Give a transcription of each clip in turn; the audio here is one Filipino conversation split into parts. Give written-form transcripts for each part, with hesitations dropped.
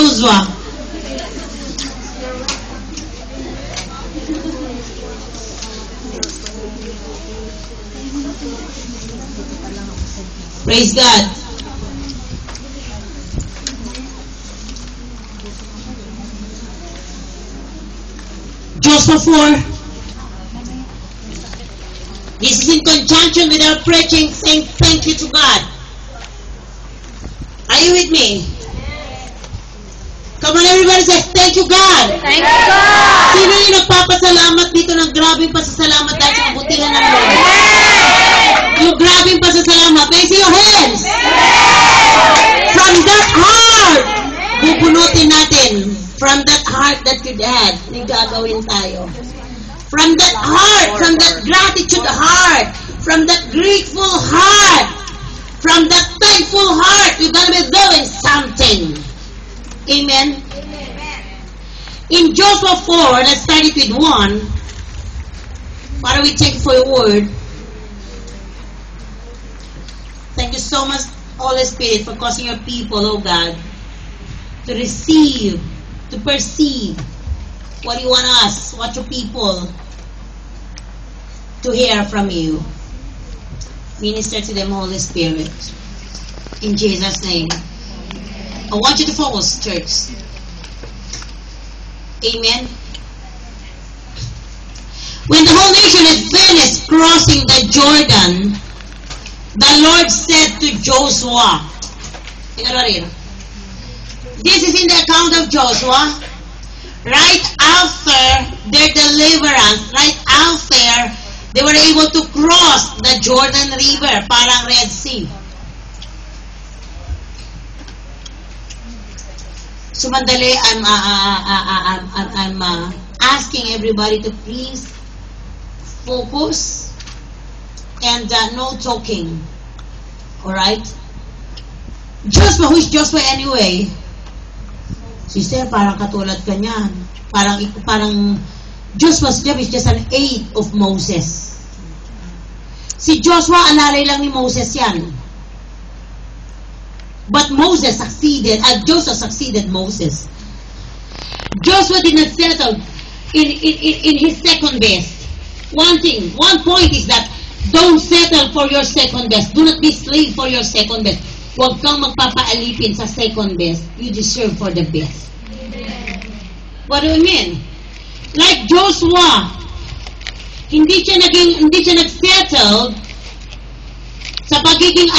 Joshua. Praise God. Joshua 4. This is in conjunction with our preaching, saying thank you to God. Are you with me? Come on, everybody say, thank you, God. Thank you, God. Sino yung nagpapasalamat dito ng grabing pasasalamat dahil sa kabutihan ng Lord? Yung grabing pasasalamat. May see your hands. From that heart, bubunutin natin. From that heart that you had, may gagawin tayo. From that heart, from that gratitude heart, from that grateful heart, from that thankful heart, you're gonna be doing something. Amen? In Joshua 4, let's start it with 1. Father, we thank you for your word. Thank you so much, Holy Spirit, for causing your people, oh God, to receive, to perceive what you want us, what your people, to hear from you. Minister to them, Holy Spirit. In Jesus' name. I want you to focus, church. Amen. When the whole nation had finished crossing the Jordan, the Lord said to Joshua, this is in the account of Joshua, right after their deliverance, right after they were able to cross the Jordan River, parang Red Sea. So, mandali, I'm asking everybody to please focus and no talking. Alright? Joshua, who is Joshua anyway? Sister, parang katulad ka niyan. Parang Joshua's job is just an aid of Moses. Si Joshua, alalay lang ni Moses yan. But Moses succeeded, Joshua succeeded Moses. Joshua did not settle in his second best. One point is that don't settle for your second best. Do not be slave for your second best. Huwag kang magpapaalipin sa second best. You deserve for the best. What do you mean? Like Joshua, hindi siya nag-settle sa pagiging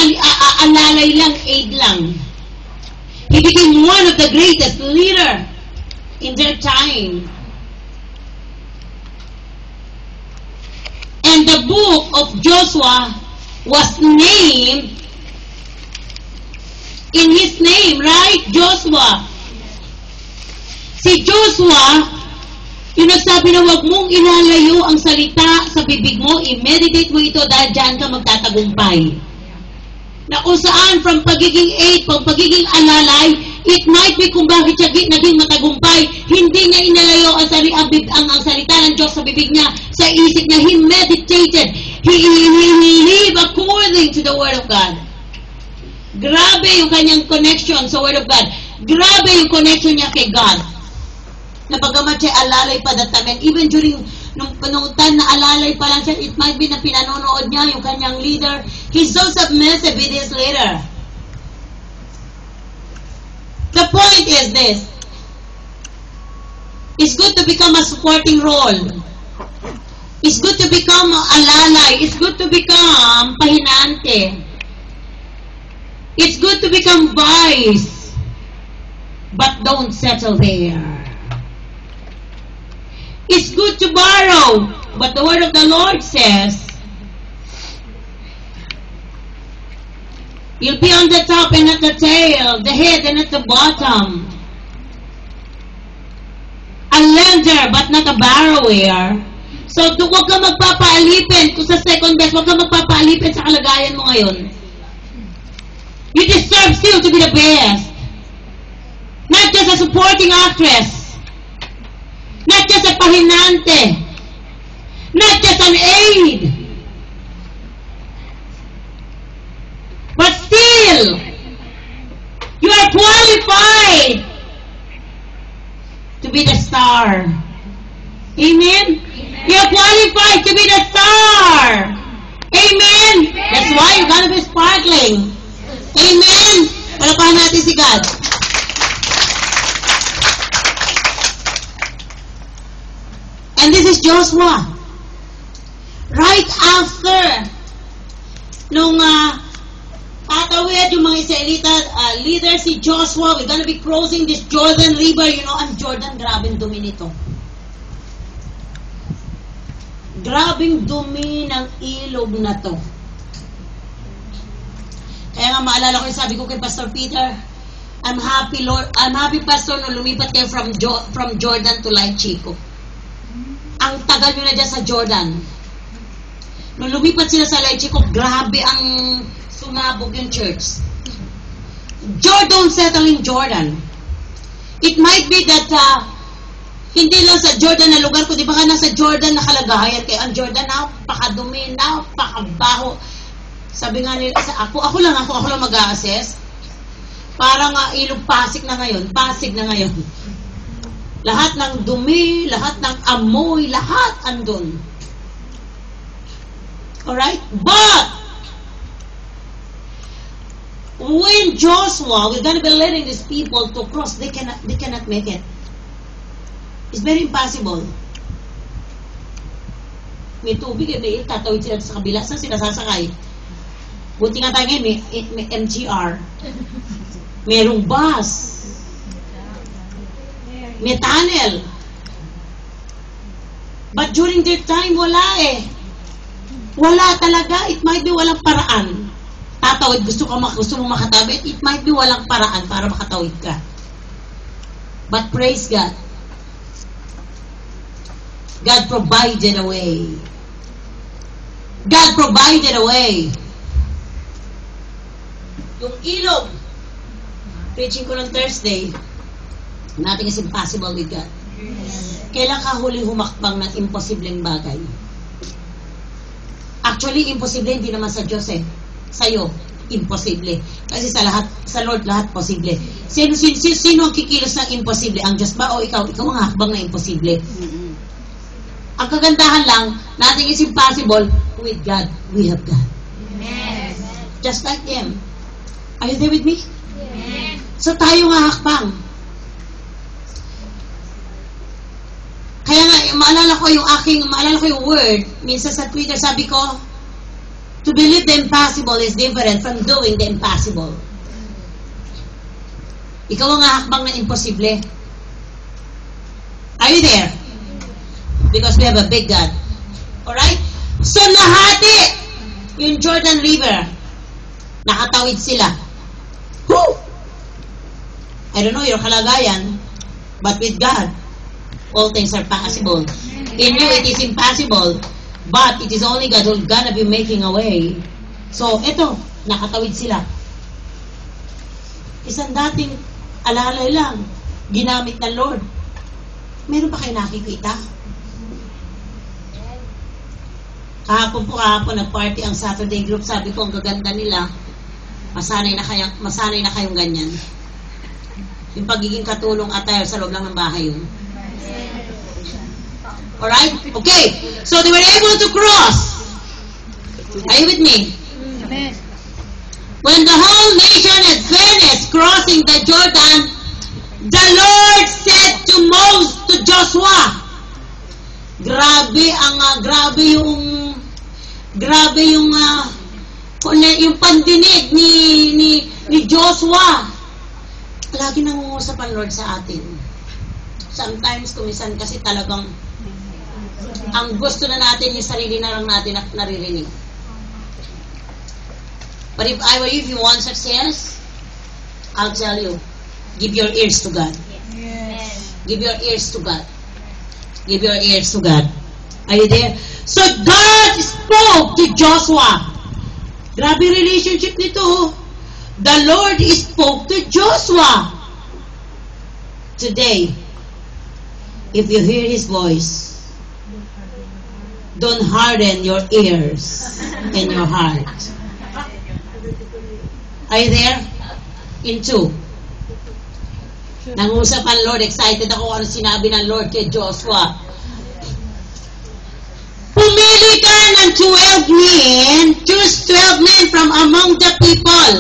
alalay lang, aid lang. He became one of the greatest leader in their time. And the book of Joshua was named in his name, right? Joshua. Si Joshua, yung nagsabi na huwag mong inalayo ang salita sa bibig mo, i-meditate mo ito dahil dyan ka magtatagumpay. Na kung saan, from pagiging aid, pagiging alalay, it might be kung bakit siya naging matagumpay, hindi niya inalayo ang salita ng Diyos sa bibig niya, sa isip niya. He meditated. He lived according to the Word of God. Grabe yung kanyang connection sa Word of God. Grabe yung connection niya kay God. Na bagamat siya alalay pa that time, and even during nung time na alalay pa lang siya, it might be na pinanonood niya yung kanyang leader. He's so submissive with his leader. The point is this. It's good to become a supporting role. It's good to become alalay. It's good to become pahinante. It's good to become vice. But don't settle there. It's good to borrow, but the word of the Lord says, you'll be on the top and at the tail, the head and at the bottom. A lender, but not a borrower. So, huwag ka magpapaalipin. Kung sa second best, huwag ka magpapaalipin sa kalagayan mo ngayon. You deserve still to be the best. Not just a supporting actress. Not just a pahinante. Not just an aid. But still, you are qualified to be the star. Amen? You're qualified to be the star. Amen? That's why you're gonna be sparkling. Amen? Palapahan natin si God. And this is Joshua. Right after nung patawid yung mga Israelita leader si Joshua, we're gonna be crossing this Jordan River. You know, ang Jordan, grabing dumi nito. Grabing dumi ng ilog na to. Kaya nga maalala ko yung sabi ko kay Pastor Peter, I'm happy Lord, I'm happy Pastor nung lumipat kayo from Jordan to Light Chico. Ang tagal nyo na dyan sa Jordan. Nung lumipat sila sa Light Chico, grabe ang sumabog yung church. Don't settle in Jordan. It might be that hindi lang sa Jordan na lugar, kundi baka nasa Jordan na kalagayan. Kaya ang Jordan, napakadumi, napakabaho. Sabi nga nila, ako lang mag-a-assess. Parang ilog Pasig na ngayon. Lahat ng dumi, lahat ng amoy, lahat andun. Alright? But, when Joshua, we're gonna be letting these people to cross, they cannot make it. It's very impossible. May tubig, may tatawid sila sa kabila. Saan sila sasakay? Buti nga tayo ngayon, may MGR. Merong bus. May tunnel. But during their time, wala eh. Wala talaga. It might be walang paraan. Tatawid, gusto mo makatawid, it might be walang paraan para makatawid ka. But praise God. God provided a way. God provided a way. Yung ilog, preaching ko ng Thursday, nothing is impossible with God. Kailan ka huling humakbang ng imposibleng bagay? Actually, imposible hindi naman sa Diyos eh. Sa'yo, imposible. Kasi sa Lord, lahat posible. Sino ang kikilos ng imposible? Ang Diyos ba o ikaw? Ikaw ang hakbang na imposible. Ang kagandahan lang, nothing is impossible with God. We have God. Yes. Just like Him. Are you there with me? Yes. So tayo nga hakbang. Kaya nga, maalala ko yung word, minsan sa Twitter, sabi ko, to believe the impossible is different from doing the impossible. Ikaw ang hakbang na imposible. Are you there? Because we have a big God. Alright? So, nahati yung Jordan River. Nakatawid sila. Woo! I don't know your kalagayan, but with God, all things are possible. In you, it is impossible, but it is only God who's gonna be making a way. So, eto, nakatawid sila. Isang dating alalay lang, ginamit ng Lord. Meron ba kayo nakikita? Kahapon, nag-party ang Saturday group. Sabi ko, ang gaganda nila. Masanay na kayong ganyan. Yung pagiging katulong attire sa loob lang ng bahay yun. Alright? Okay. So, they were able to cross. Are you with me? Amen. When the whole nation had finished crossing the Jordan, the Lord said to Joshua, grabe yung pandinig ni Joshua. Lagi nangungusap ang Lord sa atin. Sometimes, kumisan kasi talagang ang gusto na natin yung sarili na lang natin naririnig. But if I were you, if you want success, I'll tell you, give your ears to God. Yes. Give your ears to God. Give your ears to God. Are you there? So God spoke to Joshua. Grabe relationship nito. The Lord spoke to Joshua. Today, if you hear His voice, don't harden your ears and your heart. Are you there? In 2. Nangusap ang Lord. Excited ako ano sinabi ng Lord kay Joshua. Pumili ka ng 12 men. Choose 12 men from among the people.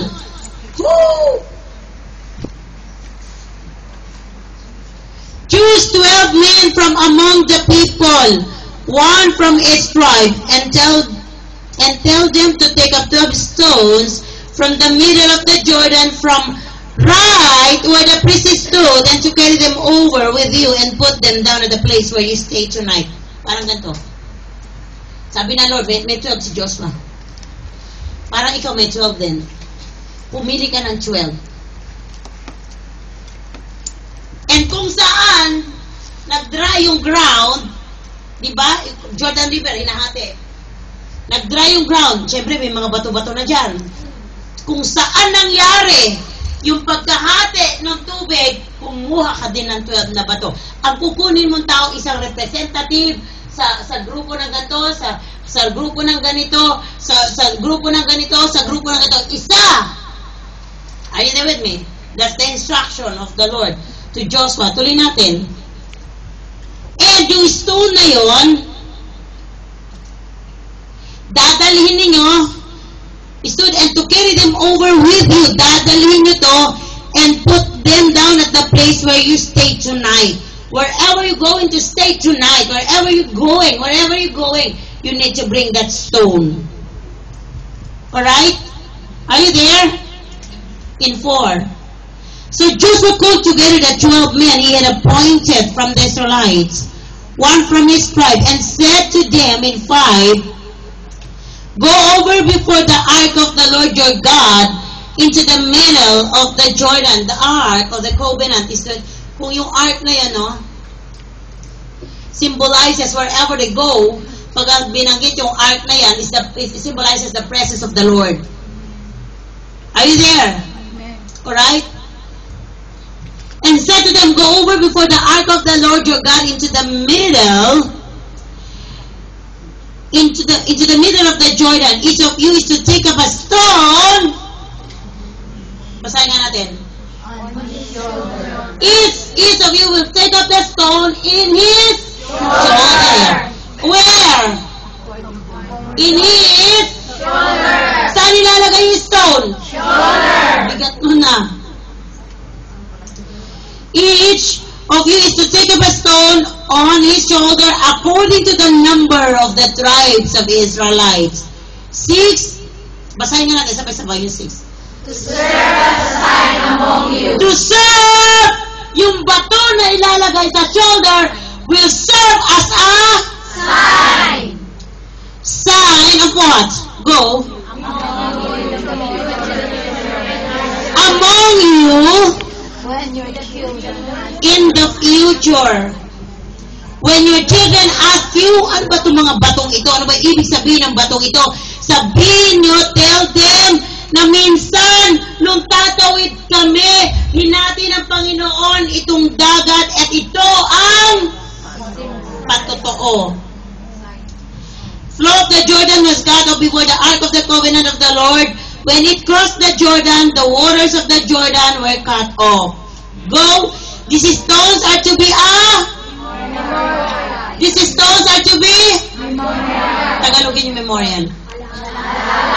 Woo! Choose 12 men from among the people, one from each tribe, and tell them to take up 12 stones from the middle of the Jordan from right where the priest stood, and to carry them over with you and put them down at the place where you stay tonight. Parang ganito. Sabi na Lord, may 12 si Joshua. Parang ikaw may 12 din. Pumili ka ng 12. And kung saan nag-dry yung ground, di ba? Jordan River, hinahati. Nag-dry yung ground. Siyempre, may mga bato-bato na dyan. Kung saan nangyari yung pagkahati ng tubig, kumuha ka din ng 12 na bato. Ang kukunin mong tao, isang representative sa grupo ng ganito, sa grupo ng ganito, sa grupo ng ganito, sa grupo ng ganito. Isa! Are you there with me? That's the instruction of the Lord to Joshua. Tuloy natin. And yung stone na yon, dadalhin ninyo, stood and to carry them over with you, dadalhin nyo to, and put them down at the place where you stay tonight. Wherever you're going to stay tonight, wherever you're going, you need to bring that stone. Alright? Are you there? In 4. So Joshua called together the 12 men he had appointed from the Israelites, one from his tribe, and said to them in 5, Go over before the ark of the Lord your God into the middle of the Jordan. The ark of the covenant is the, kung yung ark na yan, no, symbolizes wherever they go. Pag binanggit yung ark na yan, it symbolizes the presence of the Lord. Are you there? Alright? And said to them, Go over before the ark of the Lord your God into the middle of the Jordan. Each of you is to take up a stone. Basahin nga natin. Each of you will take up a stone in his shoulder. Where? In his shoulder. Saan ilalagay yung stone? Shoulder. Bigat mo na. Each of you is to take up a stone on his shoulder according to the number of the tribes of Israelites. 6. Basahin nga natin sabay-sabay yung 6. To serve as a sign among you. To serve! Yung bato na ilalagay sa shoulder will serve as a sign. Sign of what? Go. Among you. When your children In the future. When your children ask you, ano ba itong mga batong ito? Ano ba ibig sabihin ng batong ito? Sabihin nyo, tell them na minsan, nung tatawid kami, hinati ng Panginoon itong dagat at ito ang patotoo. Flow of the Jordan was cut off before the ark of the covenant of the Lord. When it crossed the Jordan, the waters of the Jordan were cut off. Go. These stones are to be These stones are to be Tagalogin yung memorial.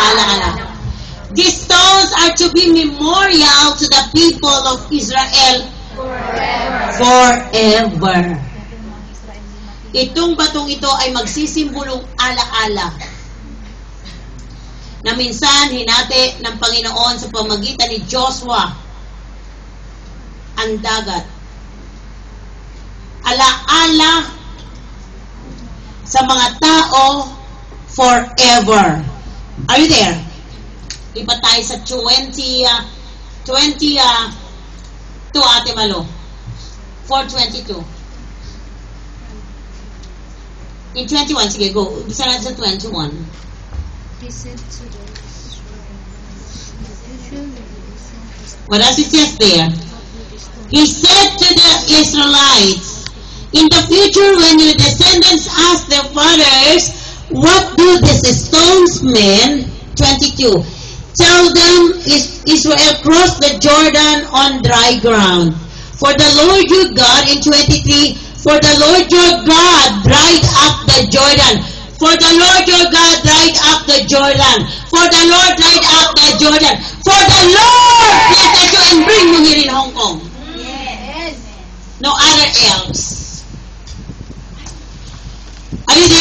Ala. These stones are to be memorial to the people of Israel forever. Itong batong ito ay magsisimbolong ala-ala na minsan hinati ng Panginoon sa pamagitan ni Joshua ang dagat. Ala-ala sa mga tao forever. Are you there? Lipat tayo sa 22 Ate Malo. 4:22. In 21, sige, go. Bisa natin sa 21. What does it say there? He said to the Israelites, in the future when your descendants ask their fathers, what do these stones mean? 22. Tell them Israel crossed the Jordan on dry ground. For the Lord your God, in 23, for the Lord your God dried up the Jordan. For the Lord your God dried up the Jordan. For the Lord dried up the Jordan. For the Lord blessed you and bring you here in Hong Kong. Yes. No other else. Are you there?